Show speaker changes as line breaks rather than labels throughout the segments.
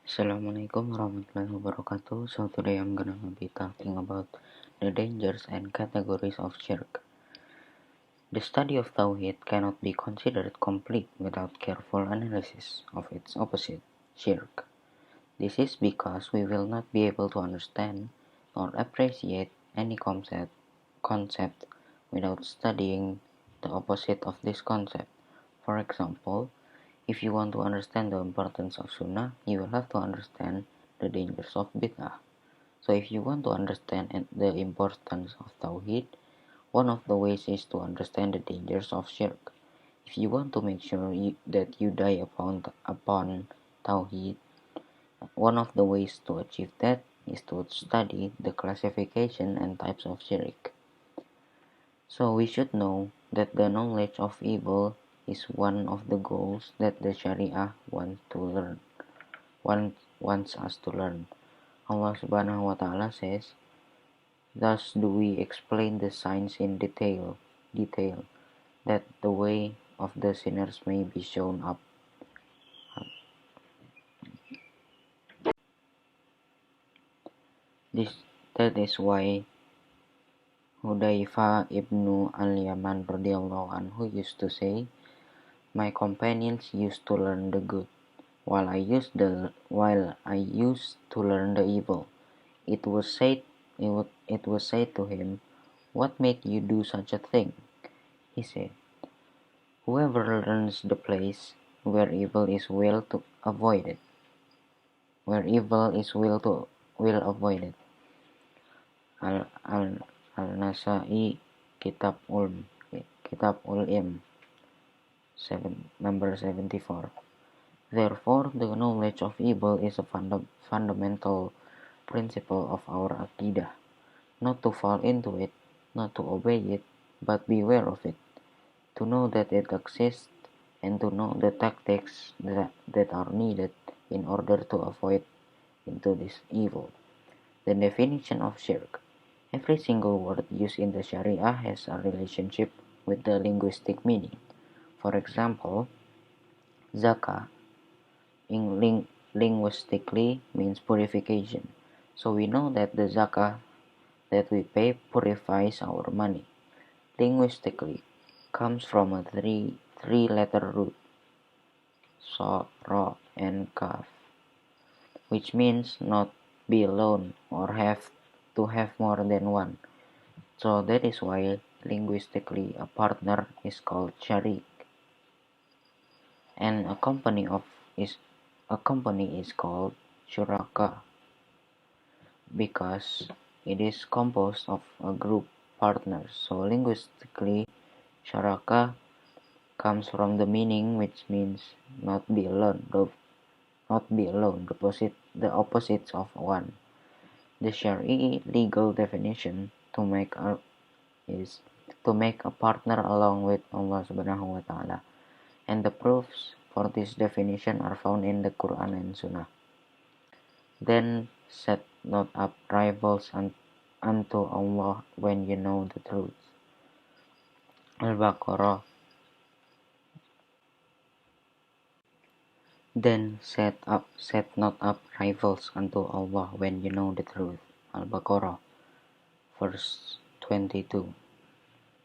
Assalamualaikum warahmatullahi wabarakatuh. So today I'm gonna be talking about the dangers and categories of shirk. The study of Tawhid cannot be considered complete without careful analysis of its opposite, shirk. This is because we will not be able to understand or appreciate any concept without studying the opposite of this concept. For example, if you want to understand the importance of Sunnah, you will have to understand the dangers of Bid'ah. So if you want to understand the importance of Tawhid, one of the ways is to understand the dangers of Shirk. If you want to make sure that you die upon Tawhid, one of the ways to achieve that is to study the classification and types of Shirk. So we should know that the knowledge of evil is one of the goals that the Sharia wants us to learn. Allah Subhanahu wa Ta'ala says, "Thus do we explain the signs in detail, that the way of the sinners may be shown up." That is why Hudayfa ibnu al-Yaman radhiyallahu anhu used to say, "My companions used to learn the good, while I used to learn the evil. It was said to him, 'What made you do such a thing?' He said, 'Whoever learns the place where evil is will avoid it. Where evil is will avoid it." Al-Nasai Kitab Ul-Im number 74. Therefore, the knowledge of evil is a fundamental principle of our Aqidah. Not to fall into it, not to obey it, but beware of it. To know that it exists and to know the tactics that are needed in order to avoid into this evil. The definition of shirk. Every single word used in the Sharia has a relationship with the linguistic meaning. For example, zakah linguistically means purification. So we know that the zakah that we pay purifies our money. Linguistically comes from a three-letter root, so, ro, and kaf, which means not be alone or have to have more than one. So that is why linguistically a partner is called sharik, and a company is called shuraka, because it is composed of a group partners. So linguistically, shuraka comes from the meaning which means not be alone, the opposites of one. The Shari'i legal definition is to make a partner along with Allah Subhanahu wa Ta'ala, and the proofs for this definition are found in the Quran and Sunnah. Then set not up rivals unto Allah when you know the truth. Al-Baqarah. Then set not up rivals unto Allah when you know the truth. Al-Baqarah, verse 22.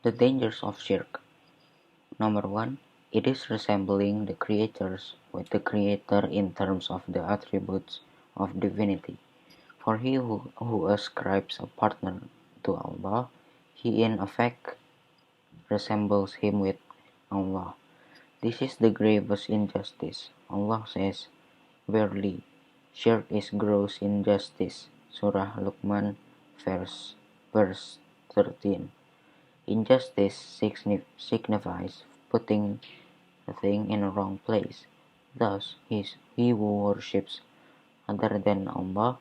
The dangers of shirk. Number 1. It is resembling the creators with the Creator in terms of the attributes of divinity. For he who ascribes a partner to Allah, he in effect resembles him with Allah. This is the gravest injustice. Allah says, "Verily, shirk is gross injustice." Surah Luqman, verse 13. Injustice signifies putting a thing in a wrong place. Thus, he who worships other than Allah,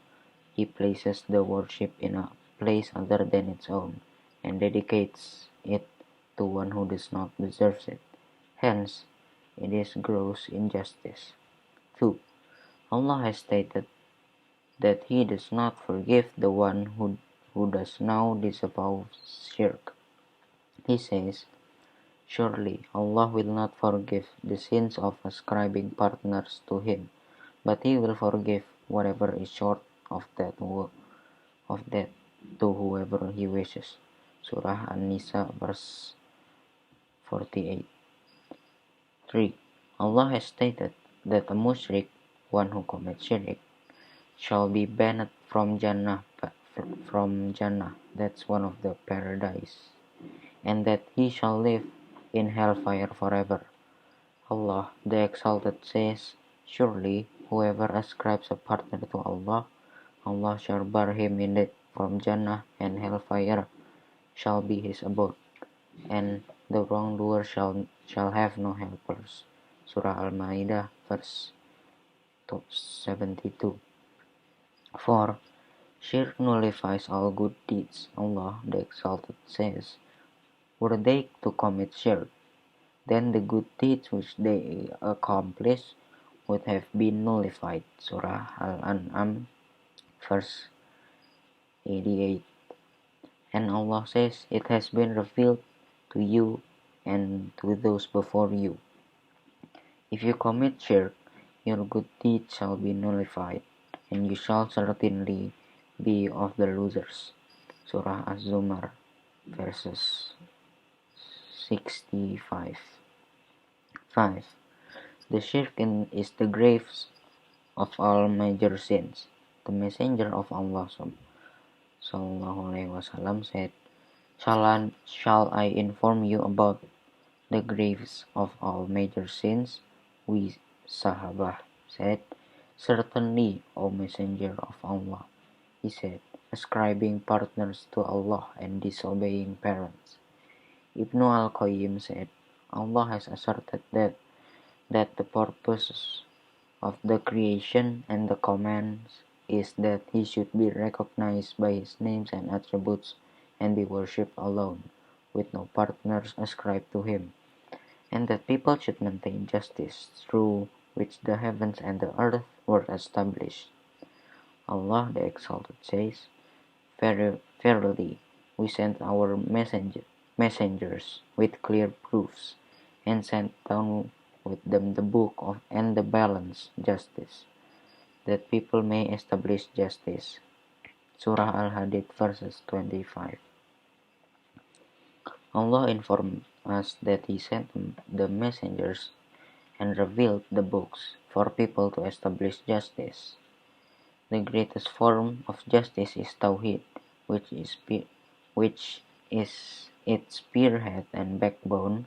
he places the worship in a place other than its own, and dedicates it to one who does not deserve it. Hence, it is gross injustice. 2. Allah has stated that He does not forgive the one who does now disavow shirk. He says, "Surely Allah will not forgive the sins of ascribing partners to Him, but He will forgive whatever is short of that to whoever He wishes. Surah An-Nisa verse 48. 3. Allah has stated that a mushrik, one who commits shirk, shall be banned from Jannah, that's one of the paradise, and that he shall live in hellfire forever. Allah the Exalted says, surely whoever ascribes a partner to Allah, Allah shall bar him in it from Jannah, and hellfire shall be his abode, and the wrongdoer shall have no helpers. Surah Al-Ma'idah verse 72. 4. Shirk nullifies all good deeds. Allah the Exalted says, were they to commit shirk, then the good deeds which they accomplish would have been nullified. Surah Al-An'am verse 88. And Allah says, it has been revealed to you and to those before you. If you commit shirk, your good deeds shall be nullified, and you shall certainly be of the losers. Surah Az-Zumar verses 65. 5. The shirk is the graves of all major sins. The Messenger of Allah ﷺ said, Shall I inform you about the graves of all major sins? We Sahabah said, certainly, O Messenger of Allah. He said, ascribing partners to Allah and disobeying parents. Ibn al-Qayyim said, Allah has asserted that the purpose of the creation and the commands is that He should be recognized by His names and attributes and be worshipped alone, with no partners ascribed to Him, and that people should maintain justice, through which the heavens and the earth were established. Allah the Exalted says, Verily, we sent our messengers with clear proofs, and sent down with them the book and the balance, justice, that people may establish justice. Surah Al-Hadid verses 25. Allah informed us that He sent the messengers and revealed the books for people to establish justice. The greatest form of justice is Tawhid, which is its spearhead and backbone,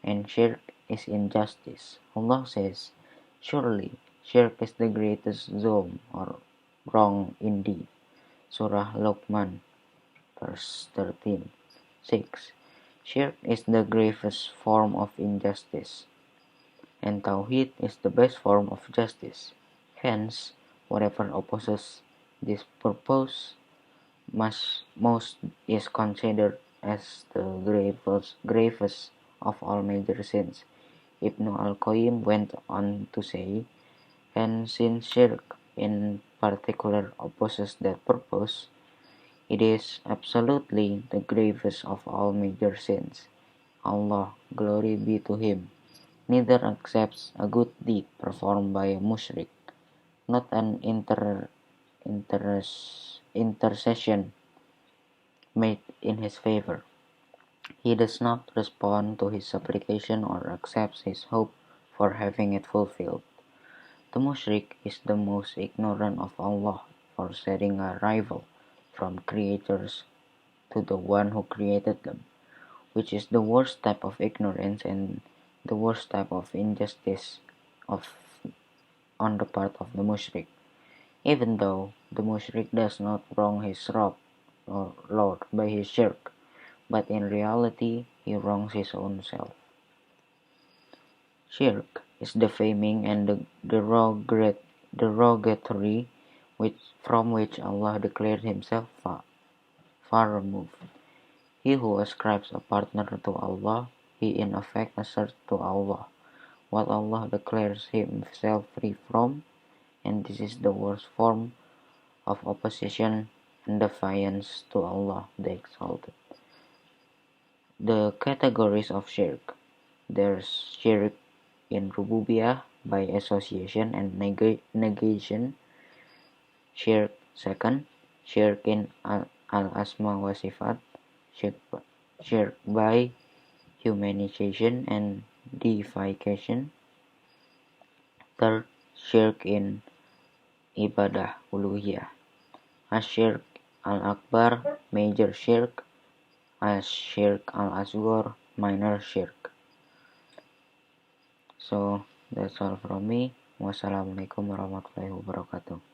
and shirk is injustice. Allah says, surely shirk is the greatest zulm, or wrong indeed. Surah Luqman verse 13. 6. Shirk is the gravest form of injustice, and Tawhid is the best form of justice. Hence, whatever opposes this purpose most is considered as the gravest of all major sins. Ibn al-Qayyim went on to say, and since shirk in particular opposes that purpose, it is absolutely the gravest of all major sins. Allah, glory be to Him, neither accepts a good deed performed by a mushrik, not an intercession made in his favor. He does not respond to his supplication or accepts his hope for having it fulfilled. The mushrik is the most ignorant of Allah for setting a rival from creators to the one who created them, which is the worst type of ignorance and the worst type of injustice on the part of the mushrik. Even though the mushrik does not wrong his Rabb or Lord by his shirk, but in reality he wrongs his own self. Shirk is defaming and derogatory from which Allah declared Himself far removed. He who ascribes a partner to Allah, he in effect asserts to Allah what Allah declares Himself free from, and this is the worst form of opposition and defiance to Allah the Exalted. The categories of shirk. There's shirk in Rububiyah, by association and negation. Syirk. Second, syirk in al-asma wa sifat, syirk by humanization and deification. Third, syirk in ibadah uluhiyah. Asyirk al-akbar, major syirk. Asyirk al-asghar, minor syirk. So that's all from me. Wassalamualaikum warahmatullahi wabarakatuh.